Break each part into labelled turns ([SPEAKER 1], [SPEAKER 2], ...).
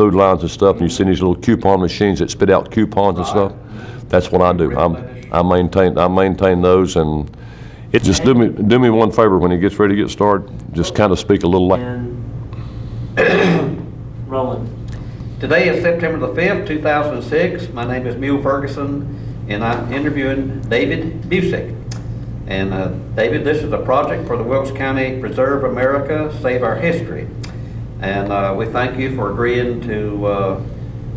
[SPEAKER 1] food lines and stuff, and you see these little coupon machines that spit out coupons and stuff. That's what I do. I maintain those, and it just do me one favor when he gets ready to get started. Just kind of speak a little loud.
[SPEAKER 2] Rolling.
[SPEAKER 3] Today is September the 5th, 2006. My name is Mule Ferguson, and I'm interviewing David Bosie. And David, this is a project for the Wilkes County Preserve America, Save Our History. And we thank you for agreeing to,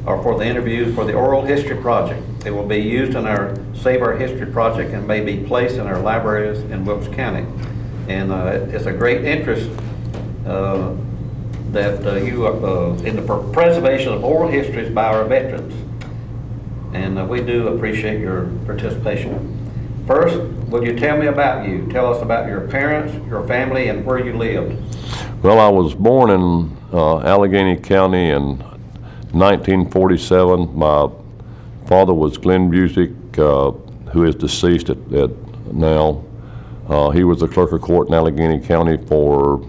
[SPEAKER 3] or for the interview for the Oral History Project. It will be used in our Save Our History project and may be placed in our libraries in Wilkes County. And it's a great interest that you in the preservation of oral histories by our veterans. And we do appreciate your participation. First, will you tell me about you? Tell us about your parents, your family, and where you lived.
[SPEAKER 1] Well, I was born in Allegheny County in 1947. My father was Glenn Bosie, who is deceased at now. He was the clerk of court in Allegheny County for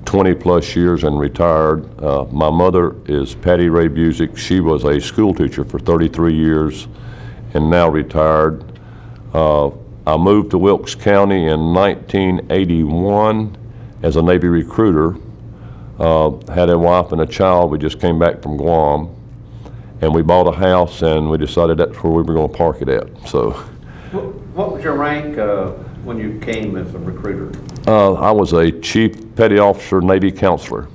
[SPEAKER 1] 20 plus years and retired. My mother is Patty Ray Bosie. She was a school teacher for 33 years and now retired. I moved to Wilkes County in 1981 as a Navy recruiter. Had a wife and a child. We just came back from Guam, and we bought a house, and we decided that's where we were going to park it at. So,
[SPEAKER 3] what was your rank when you came as a recruiter?
[SPEAKER 1] I was a Chief Petty Officer Navy Counselor,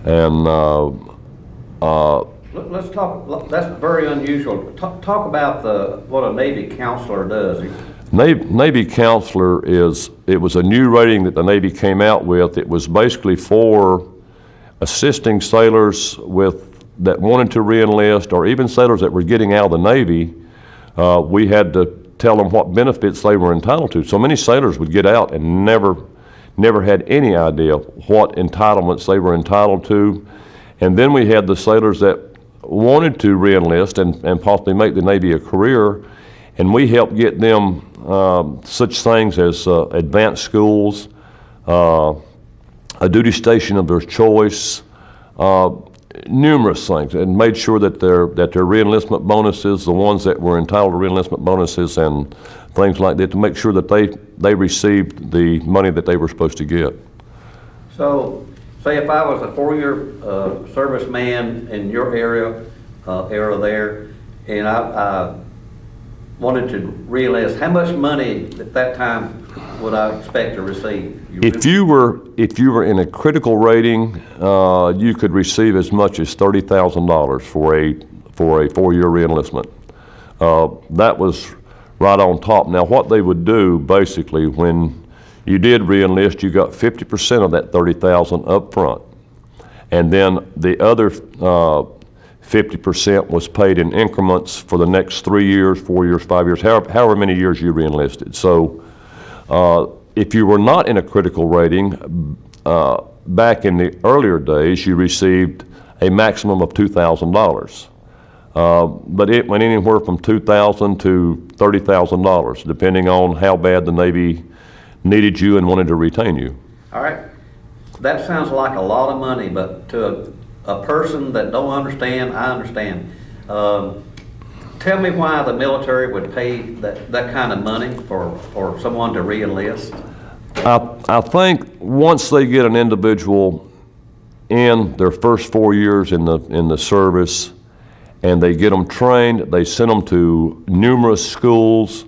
[SPEAKER 1] and
[SPEAKER 3] let's talk. That's very unusual. Talk about what a Navy counselor does.
[SPEAKER 1] Navy counselor it was a new rating that the Navy came out with. It was basically for assisting sailors that wanted to reenlist, or even sailors that were getting out of the Navy. We had to tell them what benefits they were entitled to. So many sailors would get out and never had any idea what entitlements they were entitled to. And then we had the sailors that wanted to reenlist and possibly make the Navy a career, and we helped get them such things as advanced schools, a duty station of their choice, numerous things, and made sure that their reenlistment bonuses, the ones that were entitled to reenlistment bonuses and things like that, to make sure that they received the money that they were supposed to get.
[SPEAKER 3] So, say if I was a 4-year serviceman in your era there, and I wanted to reenlist, how much money at that time would I expect to receive?
[SPEAKER 1] If you were in a critical rating, you could receive as much as $30,000 for a 4-year reenlistment. That was right on top. Now, what they would do basically when you did reenlist, you got 50% of that $30,000 up front, and then the other 50% was paid in increments for the next 3 years, 4 years, 5 years, however many years you reenlisted. So if you were not in a critical rating, back in the earlier days, you received a maximum of $2,000. But it went anywhere from $2,000 to $30,000, depending on how bad the Navy needed you and wanted to retain you.
[SPEAKER 3] All right. That sounds like a lot of money, but to a person that don't understand, I understand. Tell me why the military would pay that kind of money for someone to re-enlist.
[SPEAKER 1] I think once they get an individual in their first 4 years in the service, and they get them trained, they send them to numerous schools,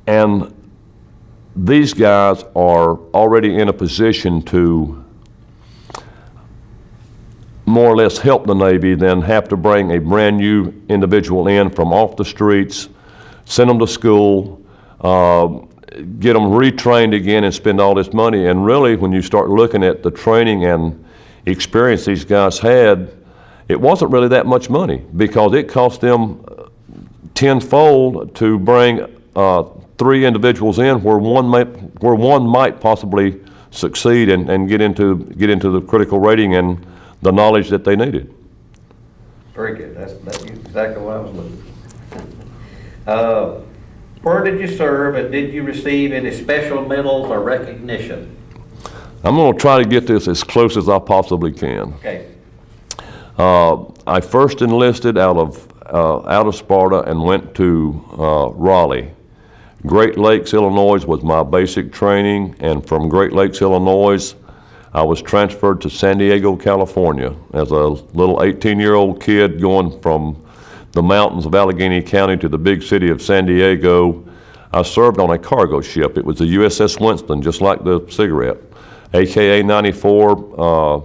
[SPEAKER 1] and these guys are already in a position to more or less help the Navy than have to bring a brand new individual in from off the streets, send them to school, get them retrained again and spend all this money. And really, when you start looking at the training and experience these guys had, it wasn't really that much money, because it cost them tenfold to bring 3 individuals in where one might possibly succeed and get into the critical rating and the knowledge that they needed.
[SPEAKER 3] Very good. That's exactly what I was looking for. Where did you serve, and did you receive any special medals or recognition?
[SPEAKER 1] I'm going to try to get this as close as I possibly can.
[SPEAKER 3] Okay.
[SPEAKER 1] I first enlisted out of Sparta and went to Raleigh. Great Lakes, Illinois was my basic training, and from Great Lakes, Illinois, I was transferred to San Diego, California as a little 18-year-old kid going from the mountains of Allegheny County to the big city of San Diego. I served on a cargo ship. It was the USS Winston, just like the cigarette. AKA 94,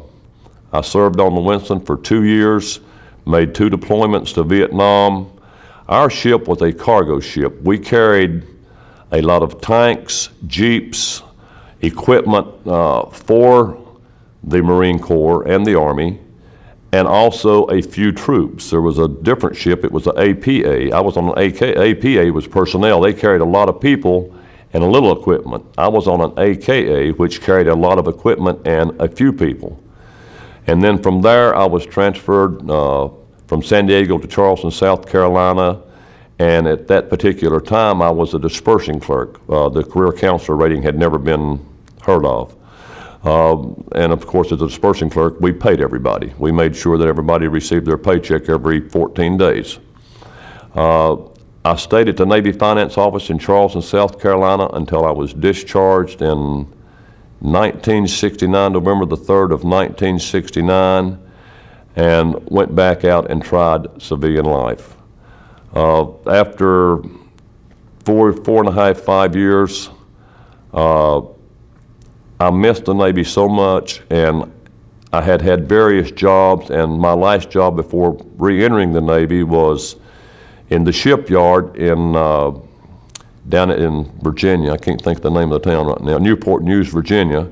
[SPEAKER 1] I served on the Winston for 2 years, made 2 deployments to Vietnam. Our ship was a cargo ship. We carried a lot of tanks, jeeps, equipment for the Marine Corps and the Army, and also a few troops. There was a different ship. It was an APA. I was on an APA was personnel. They carried a lot of people and a little equipment. I was on an AKA, which carried a lot of equipment and a few people. And then from there, I was transferred from San Diego to Charleston, South Carolina, and at that particular time, I was a dispersing clerk. The career counselor rating had never been heard of. And of course, as a dispersing clerk, we paid everybody. We made sure that everybody received their paycheck every 14 days. I stayed at the Navy Finance Office in Charleston, South Carolina until I was discharged in 1969, November the 3rd of 1969, and went back out and tried civilian life. After 4.5, 5 years, I missed the Navy so much, and I had various jobs, and my last job before re-entering the Navy was in the shipyard down in Virginia. I can't think of the name of the town right now, Newport News, Virginia,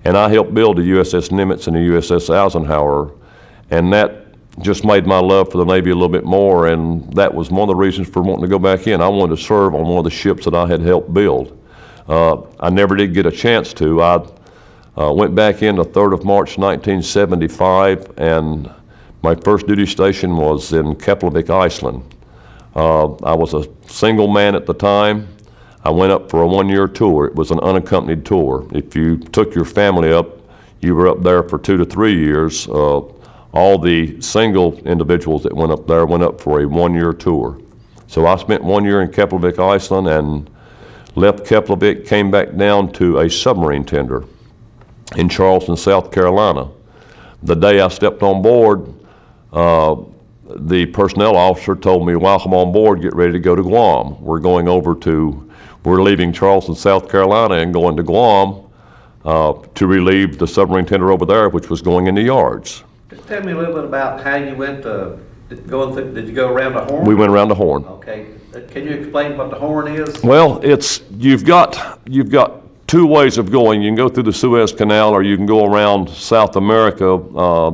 [SPEAKER 1] and I helped build the USS Nimitz and the USS Eisenhower, and that just made my love for the Navy a little bit more, and that was one of the reasons for wanting to go back in. I wanted to serve on one of the ships that I had helped build. I never did get a chance to. I went back in the 3rd of March 1975, and my first duty station was in Keflavik, Iceland. I was a single man at the time. I went up for a 1-year tour. It was an unaccompanied tour. If you took your family up, you were up there for 2 to 3 years. All the single individuals that went up there went up for a 1-year tour. So I spent 1 year in Keflavik, Iceland, and left Keflavik, came back down to a submarine tender in Charleston, South Carolina. The day I stepped on board, the personnel officer told me, "Welcome on board, get ready to go to Guam. We're leaving Charleston, South Carolina and going to Guam to relieve the submarine tender over there, which was going in the yards."
[SPEAKER 3] Tell me a little bit about how you went did you go around the Horn?
[SPEAKER 1] We went around the Horn.
[SPEAKER 3] Okay. Can you explain what the Horn is?
[SPEAKER 1] Well, you've got 2 ways of going. You can go through the Suez Canal, or you can go around South America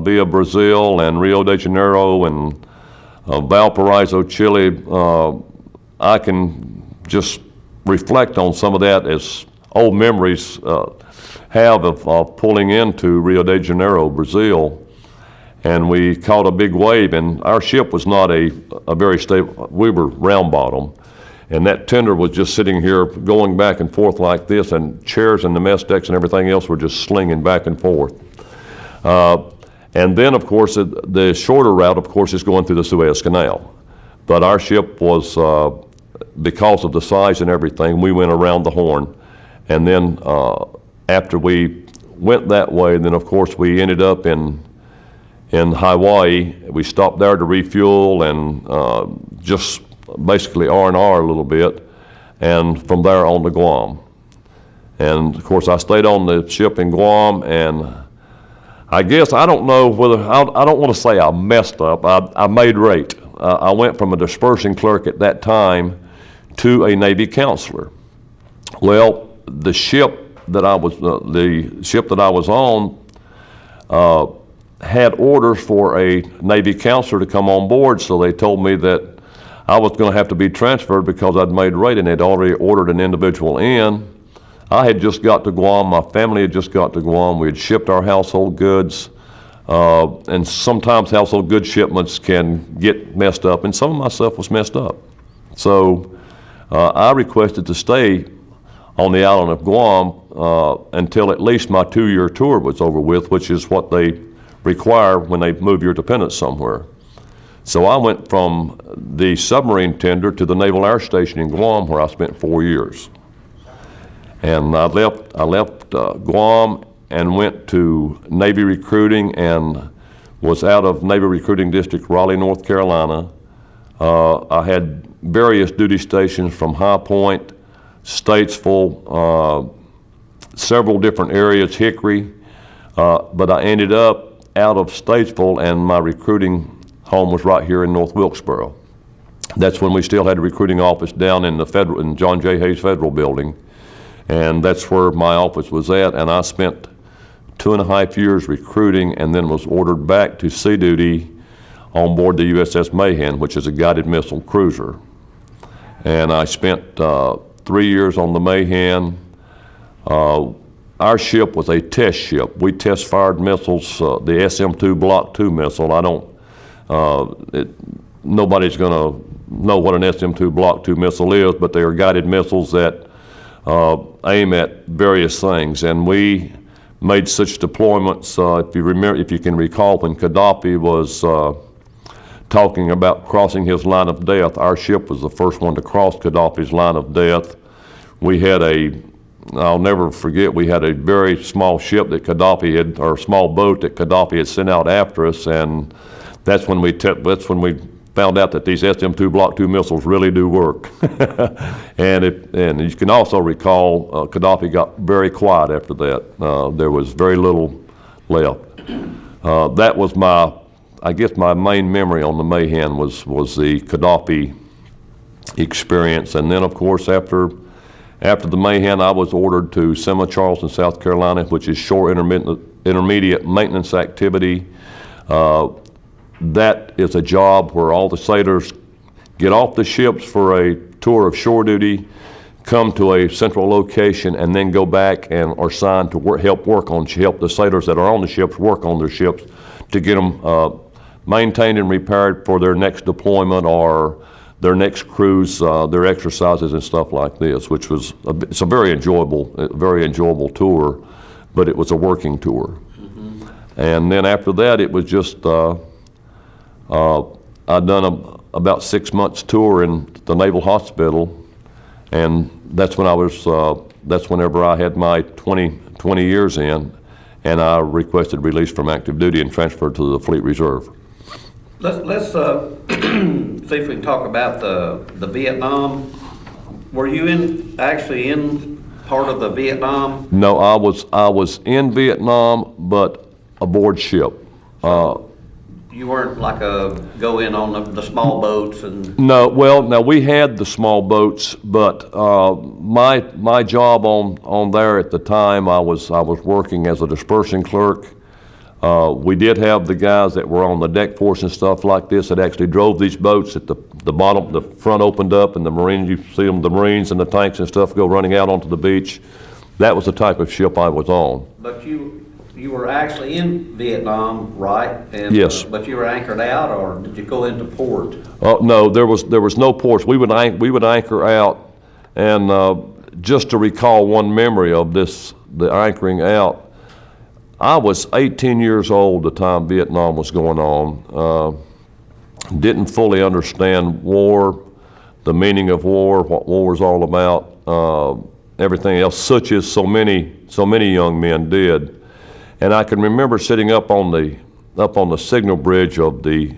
[SPEAKER 1] via Brazil and Rio de Janeiro and Valparaiso, Chile. I can just reflect on some of that as old memories have of pulling into Rio de Janeiro, Brazil. And we caught a big wave, and our ship was not a very stable. We were round bottom, and that tender was just sitting here going back and forth like this, and chairs and the mess decks and everything else were just slinging back and forth. And then, of course, the shorter route, of course, is going through the Suez Canal. But our ship was, because of the size and everything, we went around the Horn. And then after we went that way, then, of course, we ended up in Hawaii. We stopped there to refuel and just basically R&R a little bit, and from there on to Guam. And of course, I stayed on the ship in Guam, and I guess I don't know whether, I don't want to say I messed up. I made rate. I went from a dispersing clerk at that time to a Navy counselor. Well, the ship that I was on had orders for a Navy counselor to come on board, so they told me that I was going to have to be transferred because I'd made rate, and they'd already ordered an individual in. I had just got to Guam. My family had just got to Guam. We had shipped our household goods, and sometimes household goods shipments can get messed up, and some of my stuff was messed up. So I requested to stay on the island of Guam until at least my 2-year tour was over with, which is what they require when they move your dependents somewhere. So I went from the submarine tender to the Naval Air Station in Guam, where I spent 4 years. And I left Guam and went to Navy recruiting and was out of Navy Recruiting District, Raleigh, North Carolina. I had various duty stations from High Point, Statesville, several different areas, Hickory, but I ended up out of Statesville, and my recruiting home was right here in North Wilkesboro. That's when we still had a recruiting office down in in John J. Hayes Federal Building, and that's where my office was at, and I spent 2.5 years recruiting and then was ordered back to sea duty on board the USS Mayhem, which is a guided missile cruiser. And I spent 3 years on the Mayhem. Our ship was a test ship. We test fired missiles, the SM-2 Block 2 missile. Nobody's going to know what an SM-2 Block 2 missile is, but they are guided missiles that aim at various things. And we made such deployments, if you can recall, when Gaddafi was talking about crossing his line of death, our ship was the first one to cross Gaddafi's line of death. We had I'll never forget, we had a very small ship that Gaddafi had, or small boat that Gaddafi had sent out after us, and that's when we found out that these SM-2 Block 2 missiles really do work. and you can also recall Gaddafi got very quiet after that. There was very little left. That was I guess my main memory on the Mayhem was the Gaddafi experience. And then, of course, after the Mayhem, I was ordered to SEMA Charleston, South Carolina, which is Shore Intermediate Maintenance Activity. That is a job where all the sailors get off the ships for a tour of shore duty, come to a central location, and then go back and are assigned to help the sailors that are on the ships work on their ships to get them maintained and repaired for their next deployment or their next cruise, their exercises and stuff like this, which was it's a very enjoyable tour, but it was a working tour. Mm-hmm. And then after that, it was just I'd done about 6 months tour in the Naval Hospital, and that's whenever I had my 20 years in, and I requested release from active duty and transferred to the Fleet Reserve.
[SPEAKER 3] Let's see if we can talk about the Vietnam. Were you actually in part of the Vietnam?
[SPEAKER 1] No, I was in Vietnam, but aboard ship.
[SPEAKER 3] You weren't like go in on the small boats and?
[SPEAKER 1] No, well, now we had the small boats, but my job on there at the time, I was working as a dispersing clerk. We did have the guys that were on the deck force and stuff like this that actually drove these boats at the bottom, the front opened up, and the Marines, you see them, the Marines and the tanks and stuff go running out onto the beach. That was the type of ship I was on.
[SPEAKER 3] But you were actually in Vietnam, right? And,
[SPEAKER 1] yes.
[SPEAKER 3] But you were anchored out, or did you go into port?
[SPEAKER 1] No, there was no ports. We would anchor out, and just to recall one memory of the anchoring out, I was 18 years old the time Vietnam was going on. Didn't fully understand war, the meaning of war, what war was all about, everything else, such as so many young men did. And I can remember sitting up on the signal bridge of the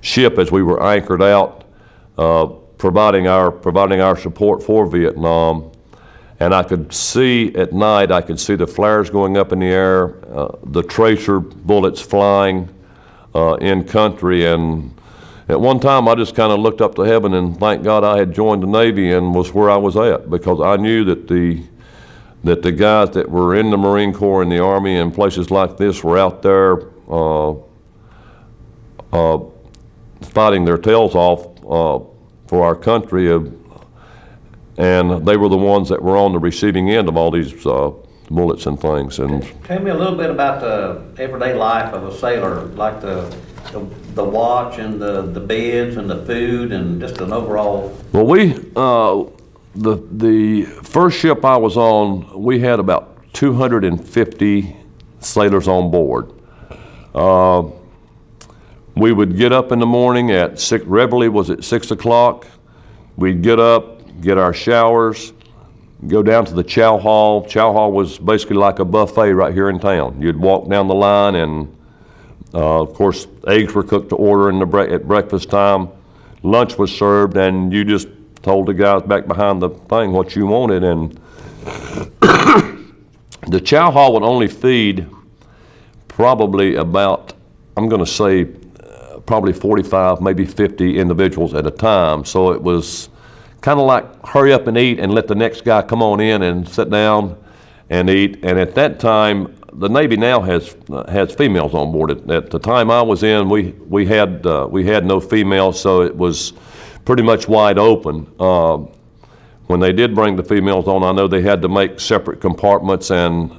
[SPEAKER 1] ship as we were anchored out, providing our support for Vietnam. And I could see at night, the flares going up in the air, the tracer bullets flying in country. And at one time, I just kind of looked up to heaven and thank God I had joined the Navy and was where I was at, because I knew that the guys that were in the Marine Corps and the Army and places like this were out there fighting their tails off for our country. And they were the ones that were on the receiving end of all these bullets and things. And
[SPEAKER 3] tell me a little bit about the everyday life of a sailor, like the watch and the beds and the food and just an overall.
[SPEAKER 1] Well, the first ship I was on, we had about 250 sailors on board. We would get up in the morning at reveille was at 6 o'clock. We'd get up, get our showers, go down to the chow hall. Chow hall was basically like a buffet right here in town. You'd walk down the line, and of course, eggs were cooked to order at breakfast time. Lunch was served, and you just told the guys back behind the thing what you wanted. And the chow hall would only feed probably about, I'm going to say, probably 45, maybe 50 individuals at a time. So it was kind of like hurry up and eat and let the next guy come on in and sit down and eat. And at that time, the Navy now has females on board. At the time I was in, we had no females, so it was pretty much wide open. When they did bring the females on, I know they had to make separate compartments, and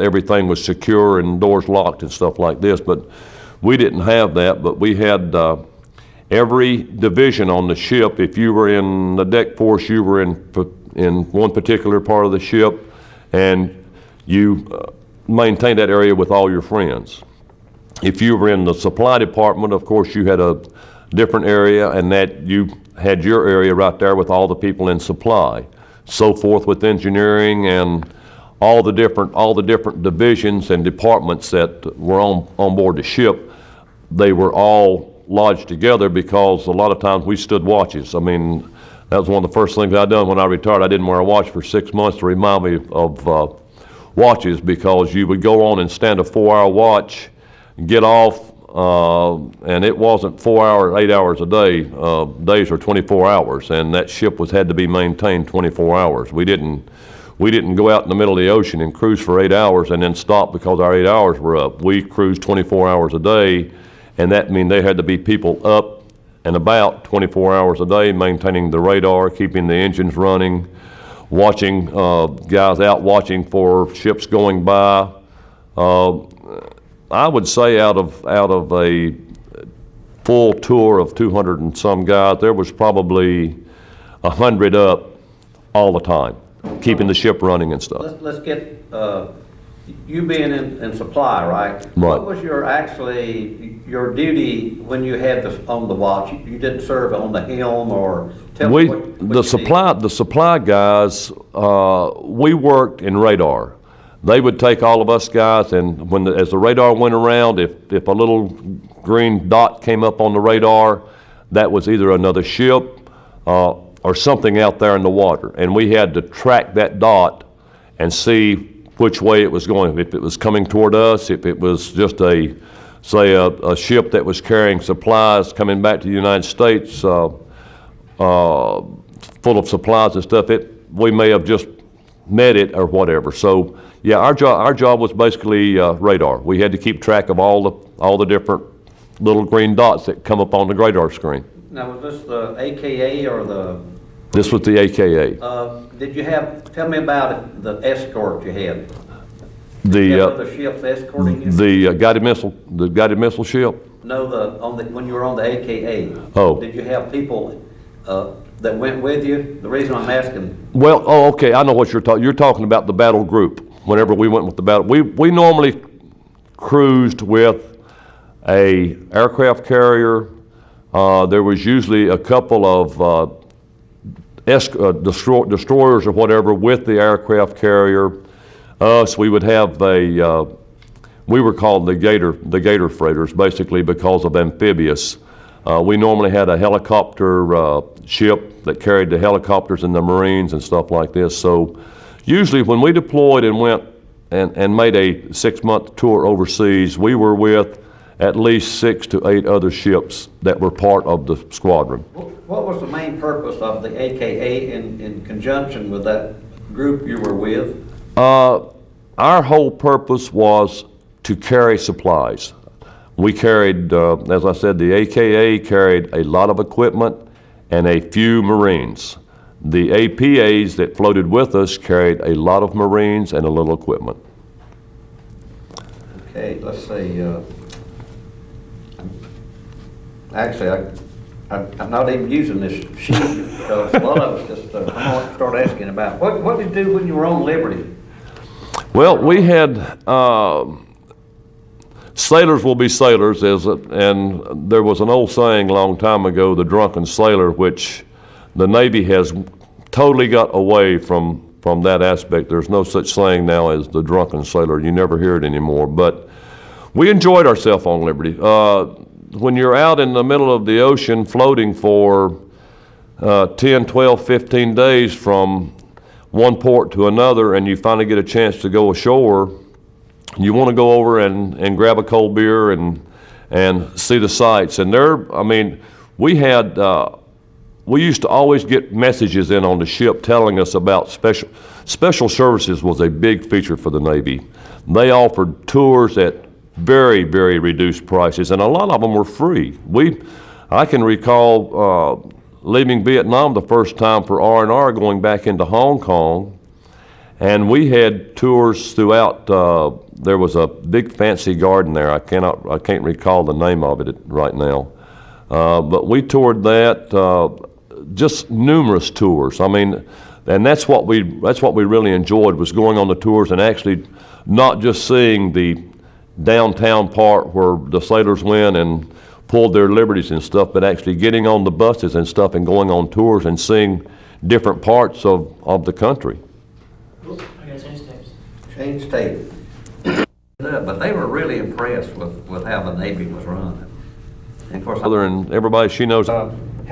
[SPEAKER 1] everything was secure and doors locked and stuff like this. But we didn't have that. But we had every division on the ship. If you were in the deck force, you were in one particular part of the ship, and you maintained that area with all your friends. If you were in the supply department, of course, you had a different area, and that you had your area right there with all the people in supply. So forth with engineering and all the different divisions and departments that were on board the ship. They were all lodged together because a lot of times we stood watches. I mean, that was one of the first things I done when I retired. I didn't wear a watch for 6 months to remind me of watches, because you would go on and stand a 4-hour watch, get off, and it wasn't 4 hours, 8 hours a day. Days are 24 hours, and that ship had to be maintained 24 hours. We didn't go out in the middle of the ocean and cruise for 8 hours and then stop because our 8 hours were up. We cruised 24 hours a day, and that meant there had to be people up and about 24 hours a day, maintaining the radar, keeping the engines running, watching guys out watching for ships going by. I would say out of a full tour of 200 and some guys, there was probably 100 up all the time, keeping the ship running and stuff.
[SPEAKER 3] Let's get you being in supply, right?
[SPEAKER 1] Right.
[SPEAKER 3] What was your duty when you had on the watch? You didn't serve on the helm, or tell me what you did.
[SPEAKER 1] The supply guys, we worked in radar. They would take all of us guys, and as the radar went around, if a little green dot came up on the radar, that was either another ship or something out there in the water, and we had to track that dot and see which way it was going. If it was coming toward us, if it was just a ship that was carrying supplies coming back to the United States, full of supplies and stuff, we may have just met it or whatever. So yeah, our job was basically radar. We had to keep track of all the different little green dots that come up on the radar screen.
[SPEAKER 3] Now, was this the AKA or the?
[SPEAKER 1] This was the AKA.
[SPEAKER 3] Tell me about the escort you had.
[SPEAKER 1] The
[SPEAKER 3] other ships escorting you?
[SPEAKER 1] The guided missile ship.
[SPEAKER 3] No, when you were on the AKA.
[SPEAKER 1] Oh.
[SPEAKER 3] Did you have people that went with you? The reason I'm asking.
[SPEAKER 1] Well, okay, I know what you're talking. You're talking about the battle group. Whenever we went with the battle, we normally cruised with a aircraft carrier. There was usually a couple of destroyers or whatever with the aircraft carrier. Us, we would have we were called the Gator freighters, basically because of amphibious. We normally had a helicopter ship that carried the helicopters and the Marines and stuff like this. So usually when we deployed and went and made a 6-month tour overseas, we were with at least 6 to 8 other ships that were part of the squadron.
[SPEAKER 3] What was the main purpose of the AKA in conjunction with that group you were with?
[SPEAKER 1] Our whole purpose was to carry supplies. We carried, as I said, the AKA carried a lot of equipment and a few Marines. The APAs that floated with us carried a lot of Marines and a little equipment. Okay,
[SPEAKER 3] let's see. Actually, I'm not even using this sheet because a lot of us just, I'm gonna start asking about, what did you do when you were on Liberty?
[SPEAKER 1] Well, we had, sailors will be sailors, and there was an old saying a long time ago, the drunken sailor, which the Navy has totally got away from that aspect. There's no such saying now as the drunken sailor. You never hear it anymore. But we enjoyed ourselves on Liberty. When you're out in the middle of the ocean floating for 10, 12, 15 days from one port to another, and you finally get a chance to go ashore, you want to go over and grab a cold beer and see the sights. And there, I mean, we used to always get messages in on the ship telling us about special services was a big feature for the Navy. They offered tours at very, very reduced prices, and a lot of them were free. I can recall leaving Vietnam the first time for R&R, going back into Hong Kong, and we had tours throughout. There was a big fancy garden there. I can't recall the name of it right now, but we toured that. Just numerous tours. I mean, and that's what we really enjoyed, was going on the tours and actually not just seeing the downtown part where the sailors went and pulled their liberties and stuff, but actually getting on the buses and stuff and going on tours and seeing different parts of the country.
[SPEAKER 2] Oop, I gotta change tapes.
[SPEAKER 3] Change tape. But they were really impressed with how the Navy was run. And of course,
[SPEAKER 1] And everybody she knows.
[SPEAKER 3] how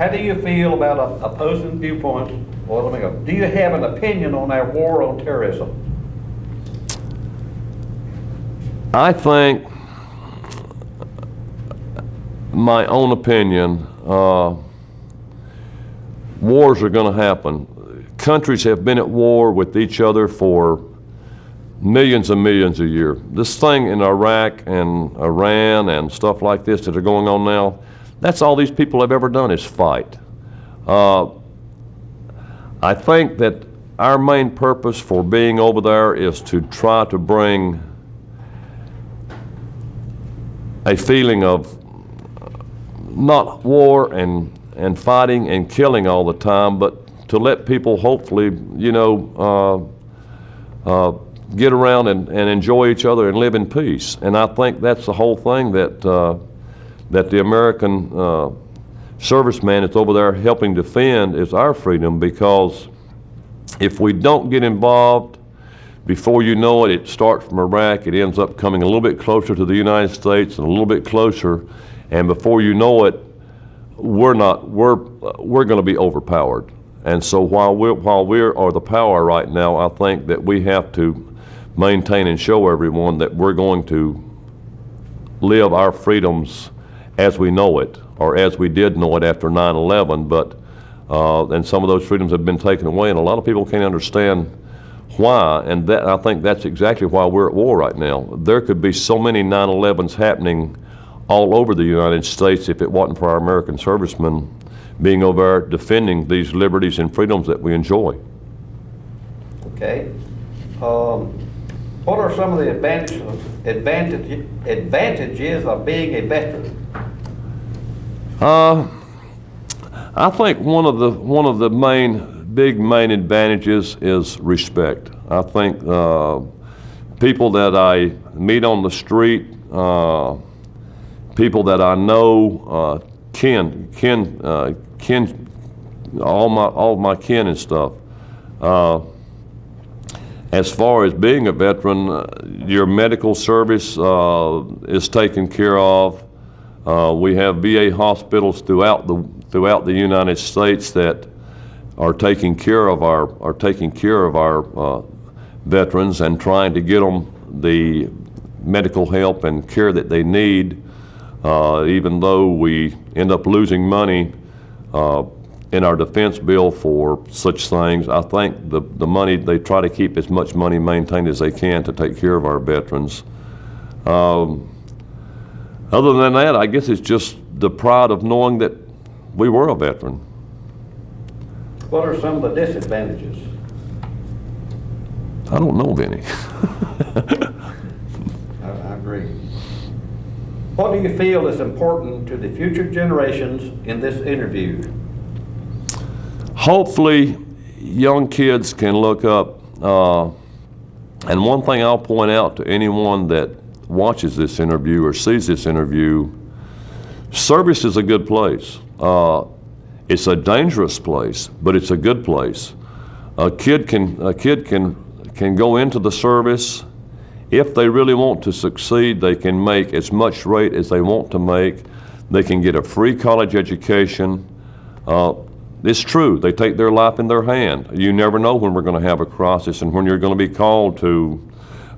[SPEAKER 3] do you feel about opposing viewpoints? Well, let me go. Do you have an opinion on our war on terrorism?
[SPEAKER 1] I think, my own opinion, wars are going to happen. Countries have been at war with each other for millions and millions a year. This thing in Iraq and Iran and stuff like this that are going on now, that's all these people have ever done is fight. I think that our main purpose for being over there is to try to bring a feeling of not war and fighting and killing all the time, but to let people hopefully, get around and enjoy each other and live in peace. And I think that's the whole thing that the American serviceman that's over there helping defend is our freedom, because if we don't get involved, before you know it, it starts from Iraq, it ends up coming a little bit closer to the United States and a little bit closer, and before you know it, we're going to be overpowered. And so while we are the power right now, I think that we have to maintain and show everyone that we're going to live our freedoms as we know it, or as we did know it after 9/11, but and some of those freedoms have been taken away, and a lot of people can't understand why, and that, I think that's exactly why we're at war right now. There could be so many 9/11s happening all over the United States if it wasn't for our American servicemen being over there defending these liberties and freedoms that we enjoy.
[SPEAKER 3] Okay. What are some of the advantages of being a veteran?
[SPEAKER 1] I think one of the main advantages is respect. I think people that I meet on the street, people that I know, all my kin and stuff. As far as being a veteran, your medical service is taken care of. We have VA hospitals throughout the United States that are taking care of our veterans and trying to get them the medical help and care that they need. Even though we end up losing money in our defense bill for such things, I think the money, they try to keep as much money maintained as they can to take care of our veterans. Other than that, I guess it's just the pride of knowing that we were a veteran.
[SPEAKER 3] What are some of the disadvantages?
[SPEAKER 1] I don't know of any.
[SPEAKER 3] I agree. What do you feel is important to the future generations in this interview?
[SPEAKER 1] Hopefully, young kids can look up, and one thing I'll point out to anyone that watches this interview or sees this interview, service is a good place. It's a dangerous place, but it's a good place. A kid can go into the service. If they really want to succeed, they can make as much rate as they want to make. They can get a free college education. It's true, they take their life in their hand. You never know when we're going to have a crisis and when you're going to be called to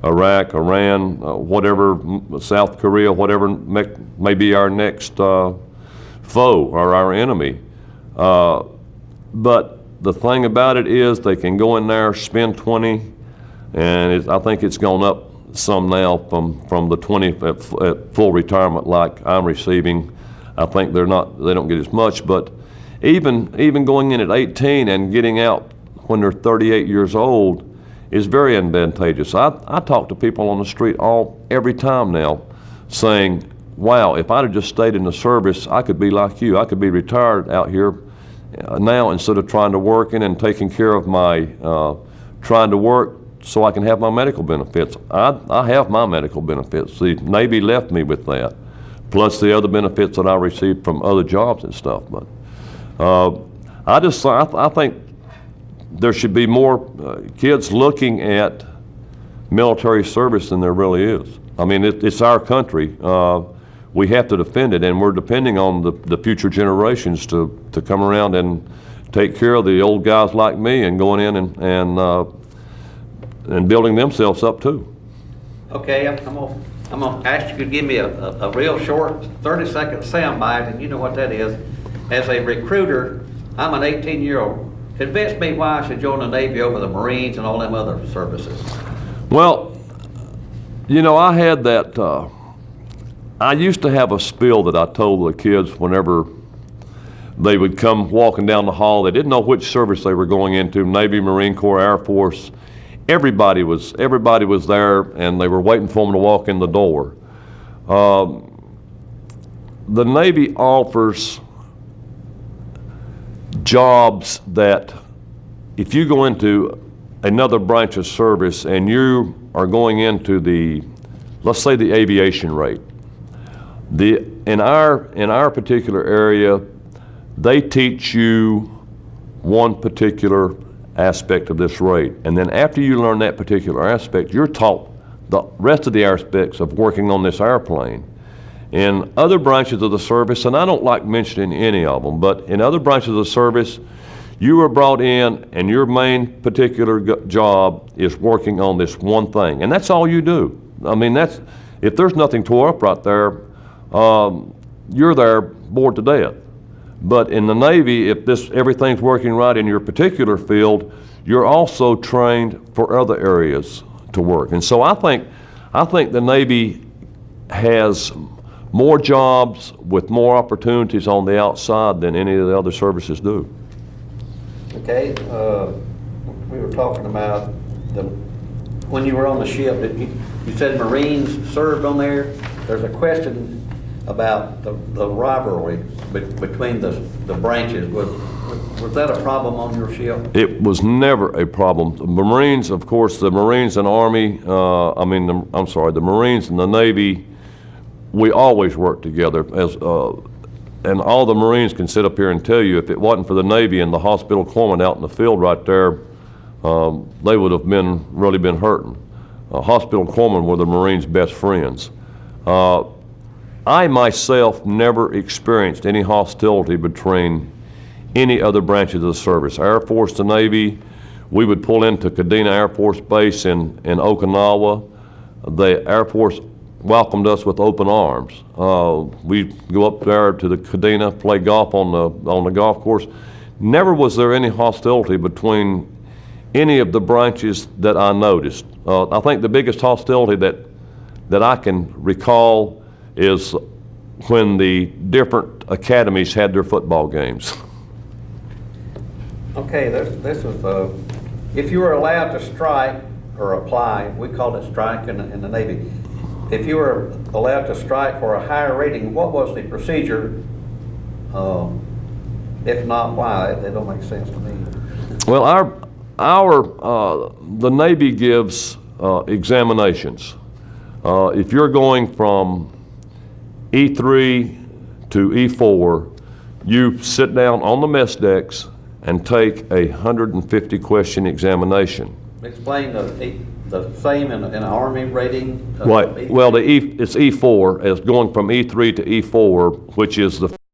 [SPEAKER 1] Iraq, Iran, whatever, South Korea, whatever may be our next foe or our enemy. But the thing about it is they can go in there, spend 20, and I think it's gone up some now from the 20 at full retirement like I'm receiving. I think they don't get as much, but even going in at 18 and getting out when they're 38 years old is very advantageous. I talk to people on the street every time now saying, wow, if I'd have just stayed in the service, I could be like you. I could be retired out here now instead of trying to working and taking care of my, trying to work so I can have my medical benefits. I have my medical benefits. The Navy left me with that, plus the other benefits that I received from other jobs and stuff. But I think there should be more kids looking at military service than there really is. I mean, it's our country. We have to defend it, and we're depending on the future generations to come around and take care of the old guys like me and going in and building themselves up too.
[SPEAKER 3] Okay, I'm gonna ask you to give me a real short 30-second soundbite, and you know what that is. As a recruiter, I'm an 18-year-old. Convince me why I should join the Navy over the Marines and all them other services.
[SPEAKER 1] Well, you know, I had that, I used to have a spiel that I told the kids whenever they would come walking down the hall. They didn't know which service they were going into, Navy, Marine Corps, Air Force. Everybody was there, and they were waiting for them to walk in the door. The Navy offers jobs that if you go into another branch of service and you are going into let's say the aviation rate, in our particular area, they teach you one particular aspect of this rate, and then after you learn that particular aspect, you're taught the rest of the aspects of working on this airplane. In other branches of the service, and I don't like mentioning any of them, but in other branches of the service, you are brought in and your main particular job is working on this one thing, and that's all you do. I mean, if there's nothing tore up right there, you're there bored to death. But in the Navy, if everything's working right in your particular field, you're also trained for other areas to work. And so I think the Navy has more jobs with more opportunities on the outside than any of the other services do.
[SPEAKER 3] Okay, we were talking about when you were on the ship, you said Marines served on there. There's a question about the rivalry between the branches. Was that a problem on your ship?
[SPEAKER 1] It was never a problem. The Marines, of course, the Marines and Army, the Marines and the Navy, we always worked together. And all the Marines can sit up here and tell you, if it wasn't for the Navy and the hospital corpsmen out in the field right there, they would have really been hurting. Hospital corpsmen were the Marines' best friends. I myself never experienced any hostility between any other branches of the service. Air Force to Navy, we would pull into Kadena Air Force Base in Okinawa. The Air Force welcomed us with open arms. We'd go up there to the Kadena, play golf on the golf course. Never was there any hostility between any of the branches that I noticed. I think the biggest hostility that I can recall is when the different academies had their football games.
[SPEAKER 3] Okay, this is if you were allowed to strike or apply, we called it strike in the Navy. If you were allowed to strike for a higher rating, what was the procedure? If not, why? That don't make sense to me.
[SPEAKER 1] Well, the Navy gives examinations. If you're going from E3 to E4, you sit down on the mess decks and take a 150 question examination.
[SPEAKER 3] Explain the same in an Army rating?
[SPEAKER 1] Right. Well, it's E4 as going from E3 to E4, which is the